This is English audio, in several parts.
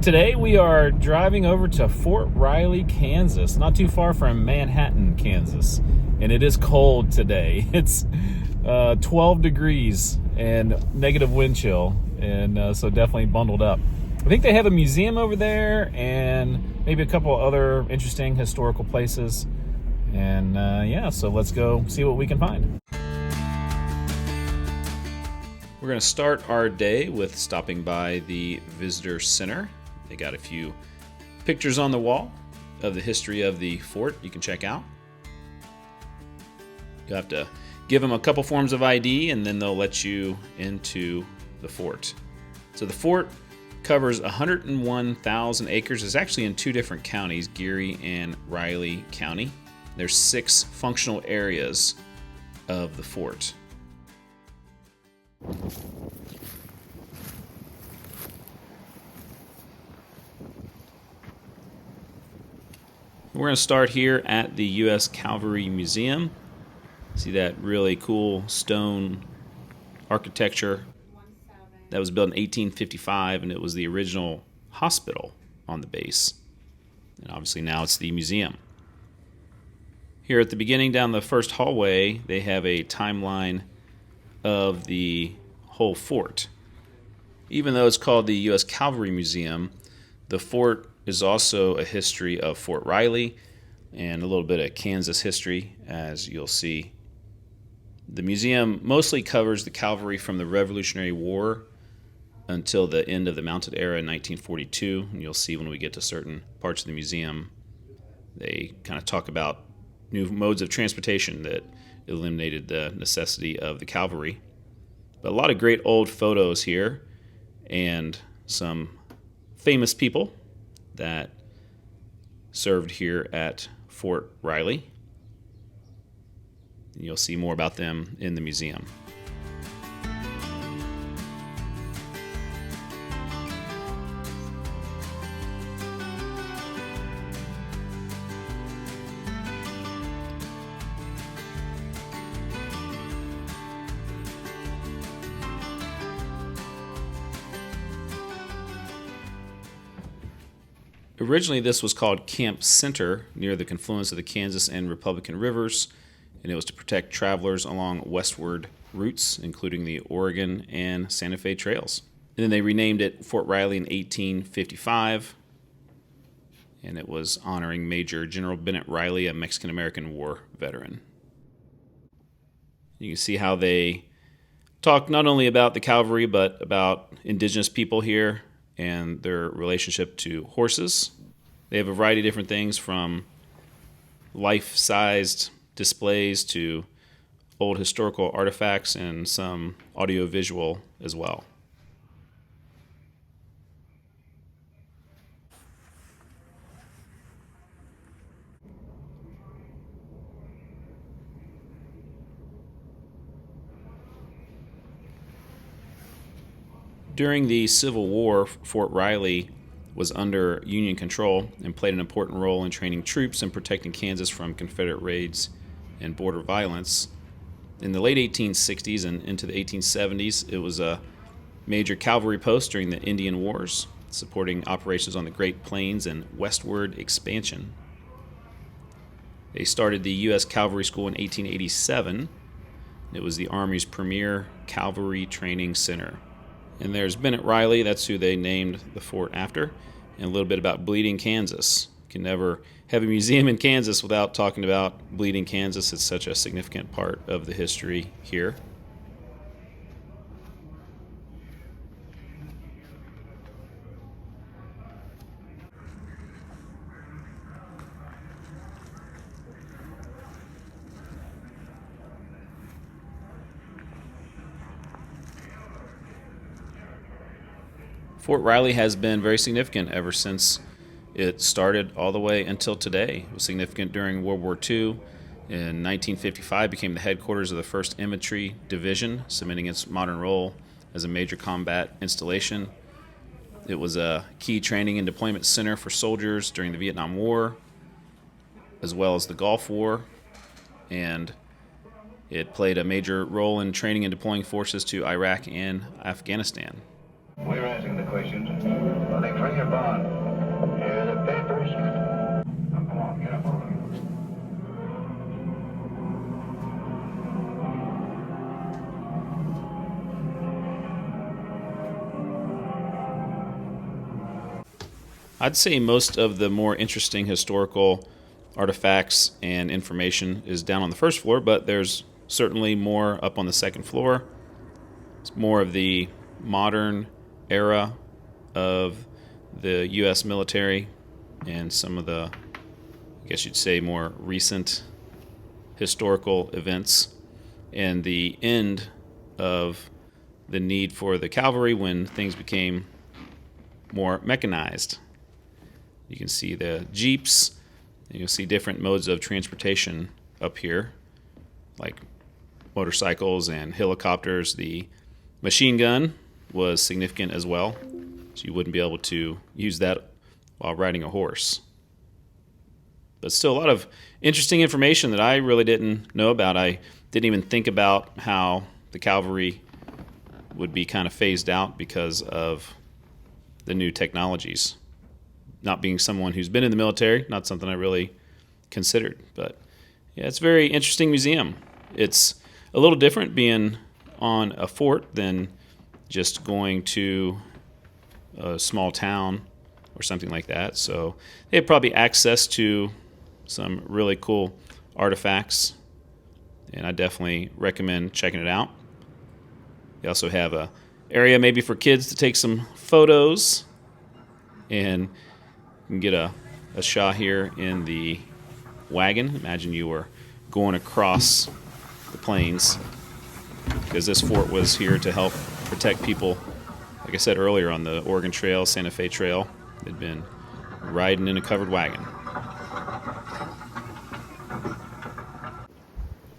Today we are driving over to Fort Riley, Kansas, not too far from Manhattan, Kansas. And it is cold today. It's 12 degrees and negative wind chill, and so definitely bundled up. I think they have a museum over there and maybe a couple other interesting historical places. And yeah, so let's go see what we can find. We're going to start our day with stopping by the Visitor Center. They got a few pictures on the wall of the history of the fort you can check out. You'll have to give them a couple forms of ID and then they'll let you into the fort. So the fort covers 101,000 acres. It's actually in two different counties, Geary and Riley County. There's 6 functional areas of the fort. We're going to start here at the U.S. Cavalry Museum. See that really cool stone architecture that was built in 1855, and it was the original hospital on the base. And obviously now it's the museum. Here at the beginning, down the first hallway, they have a timeline of the whole fort. Even though it's called the U.S. Cavalry Museum, the fort is also a history of Fort Riley and a little bit of Kansas history, as you'll see. The museum mostly covers the cavalry from the Revolutionary War until the end of the Mounted Era in 1942. And you'll see when we get to certain parts of the museum, they kind of talk about new modes of transportation that eliminated the necessity of the cavalry. But a lot of great old photos here and some famous people that served here at Fort Riley. You'll see more about them in the museum. Originally, this was called Camp Center near the confluence of the Kansas and Republican rivers, and it was to protect travelers along westward routes, including the Oregon and Santa Fe trails. And then they renamed it Fort Riley in 1855, and it was honoring Major General Bennett Riley, a Mexican-American War veteran. You can see how they talk not only about the cavalry, but about indigenous people here and their relationship to horses. They have a variety of different things, from life-sized displays to old historical artifacts and some audio-visual as well. During the Civil War, Fort Riley was under Union control and played an important role in training troops and protecting Kansas from Confederate raids and border violence. In the late 1860s and into the 1870s, it was a major cavalry post during the Indian Wars, supporting operations on the Great Plains and westward expansion. They started the U.S. Cavalry School in 1887. It was the Army's premier cavalry training center. And there's Bennett Riley, that's who they named the fort after, and a little bit about Bleeding Kansas. You can never have a museum in Kansas without talking about Bleeding Kansas. It's such a significant part of the history here. Fort Riley has been very significant ever since it started all the way until today. It was significant during World War II. In 1955, became the headquarters of the 1st Infantry Division, cementing its modern role as a major combat installation. It was a key training and deployment center for soldiers during the Vietnam War, as well as the Gulf War, and it played a major role in training and deploying forces to Iraq and Afghanistan. We're asking the questions. Running free your bond. Here are the papers. Now, come on, get up over them. I'd say most of the more interesting historical artifacts and information is down on the first floor, but there's certainly more up on the second floor. It's more of the modern era of the U.S. military and some of the, I guess you'd say, more recent historical events and the end of the need for the cavalry when things became more mechanized. You can see the jeeps, and you'll see different modes of transportation up here, like motorcycles and helicopters. The machine gun was significant as well, so you wouldn't be able to use that while riding a horse. But still a lot of interesting information that I really didn't know about. I didn't even think about how the cavalry would be kind of phased out because of the new technologies. Not being someone who's been in the military, not something I really considered. But yeah, it's a very interesting museum. It's a little different being on a fort than just going to a small town or something like that. So they have probably access to some really cool artifacts, and I definitely recommend checking it out. They also have a area maybe for kids to take some photos, and you can get a shot here in the wagon. Imagine you were going across the plains, because this fort was here to help protect people, like I said earlier, on the Oregon Trail, Santa Fe Trail. They'd been riding in a covered wagon.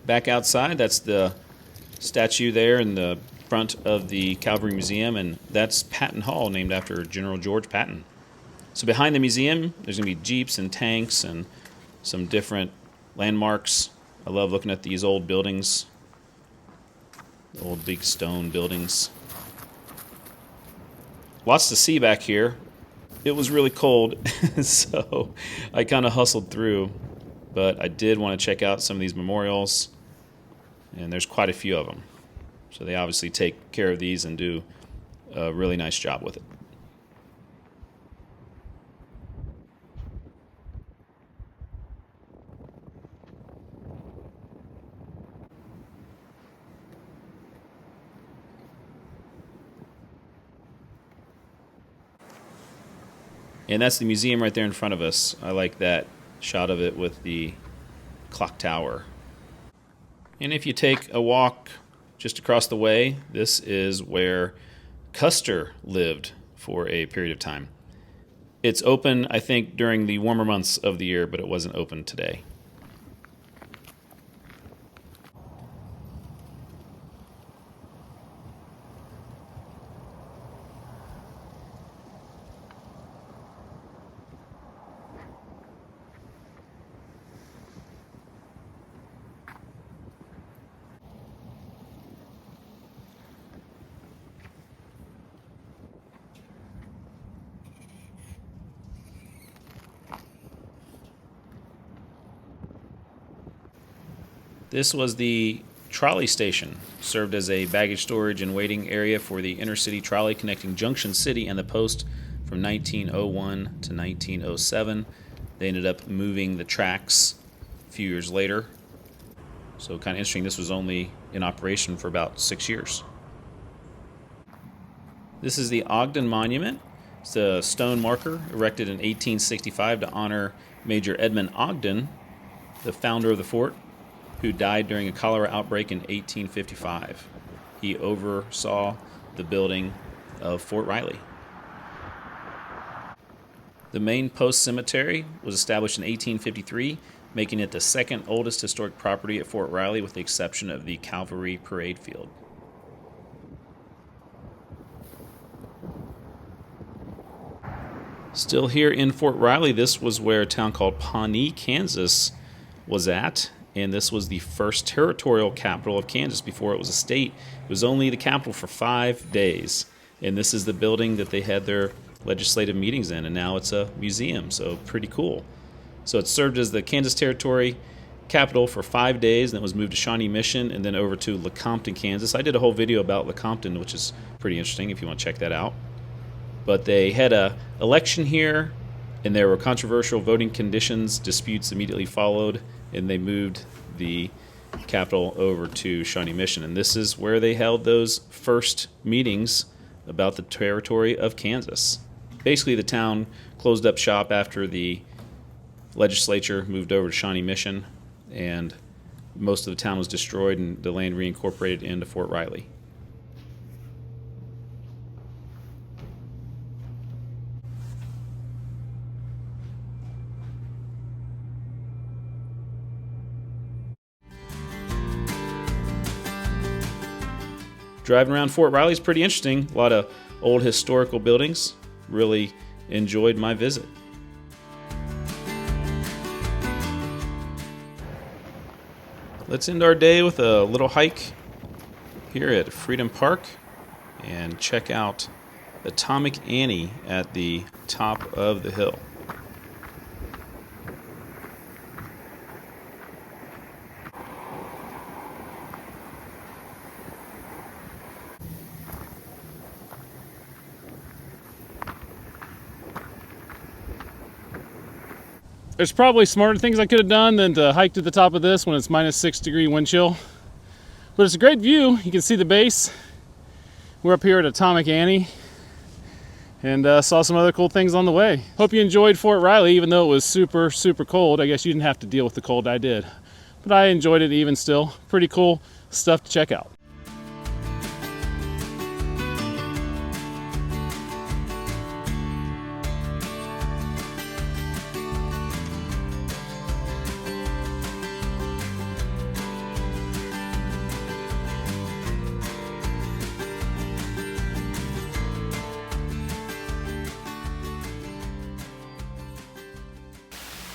Back outside, that's the statue there in the front of the Cavalry Museum, and that's Patton Hall, named after General George Patton. So behind the museum, there's going to be jeeps and tanks and some different landmarks. I love looking at these old buildings, the old big stone buildings. Lots to see back here. It was really cold, so I kind of hustled through, but I did want to check out some of these memorials, and there's quite a few of them. So they obviously take care of these and do a really nice job with it. And that's the museum right there in front of us. I like that shot of it with the clock tower. And if you take a walk just across the way, this is where Custer lived for a period of time. It's open, I think, during the warmer months of the year, but it wasn't open today. This was the trolley station, served as a baggage storage and waiting area for the intercity trolley connecting Junction City and the post from 1901 to 1907. They ended up moving the tracks a few years later. So kind of interesting, this was only in operation for about 6 years. This is the Ogden Monument. It's a stone marker erected in 1865 to honor Major Edmund Ogden, the founder of the fort, who died during a cholera outbreak in 1855. He oversaw the building of Fort Riley. The main post cemetery was established in 1853, making it the second oldest historic property at Fort Riley, with the exception of the Cavalry Parade Field. Still here in Fort Riley, this was where a town called Pawnee, Kansas was at. And this was the first territorial capital of Kansas before it was a state. It was only the capital for 5 days. And this is the building that they had their legislative meetings in, and now it's a museum, so pretty cool. So it served as the Kansas Territory capital for 5 days, and then was moved to Shawnee Mission and then over to Lecompton, Kansas. I did a whole video about Lecompton, which is pretty interesting if you want to check that out. But they had a election here, and there were controversial voting conditions. Disputes immediately followed, and they moved the capital over to Shawnee Mission. And this is where they held those first meetings about the territory of Kansas. Basically, the town closed up shop after the legislature moved over to Shawnee Mission, and most of the town was destroyed and the land reincorporated into Fort Riley. Driving around Fort Riley is pretty interesting. A lot of old historical buildings. Really enjoyed my visit. Let's end our day with a little hike here at Freedom Park and check out Atomic Annie at the top of the hill. There's probably smarter things I could have done than to hike to the top of this when it's -6 wind chill. But it's a great view. You can see the base. We're up here at Atomic Annie and saw some other cool things on the way. Hope you enjoyed Fort Riley, even though it was super, super cold. I guess you didn't have to deal with the cold, I did. But I enjoyed it even still. Pretty cool stuff to check out.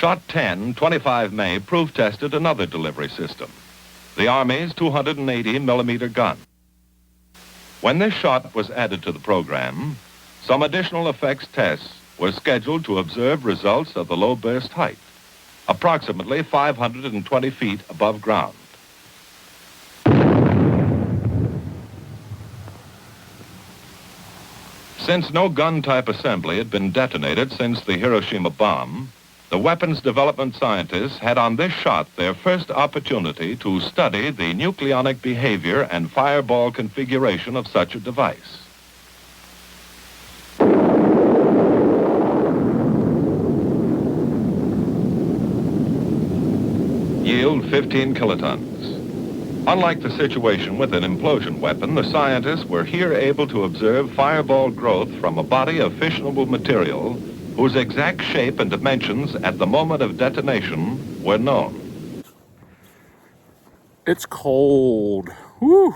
Shot 10, 25 May, proof-tested another delivery system, the Army's 280-millimeter gun. When this shot was added to the program, some additional effects tests were scheduled to observe results of the low burst height, approximately 520 feet above ground. Since no gun-type assembly had been detonated since the Hiroshima bomb, the weapons development scientists had on this shot their first opportunity to study the nucleonic behavior and fireball configuration of such a device. Yield 15 kilotons. Unlike the situation with an implosion weapon, the scientists were here able to observe fireball growth from a body of fissionable material whose exact shape and dimensions at the moment of detonation were known. It's cold. Whew.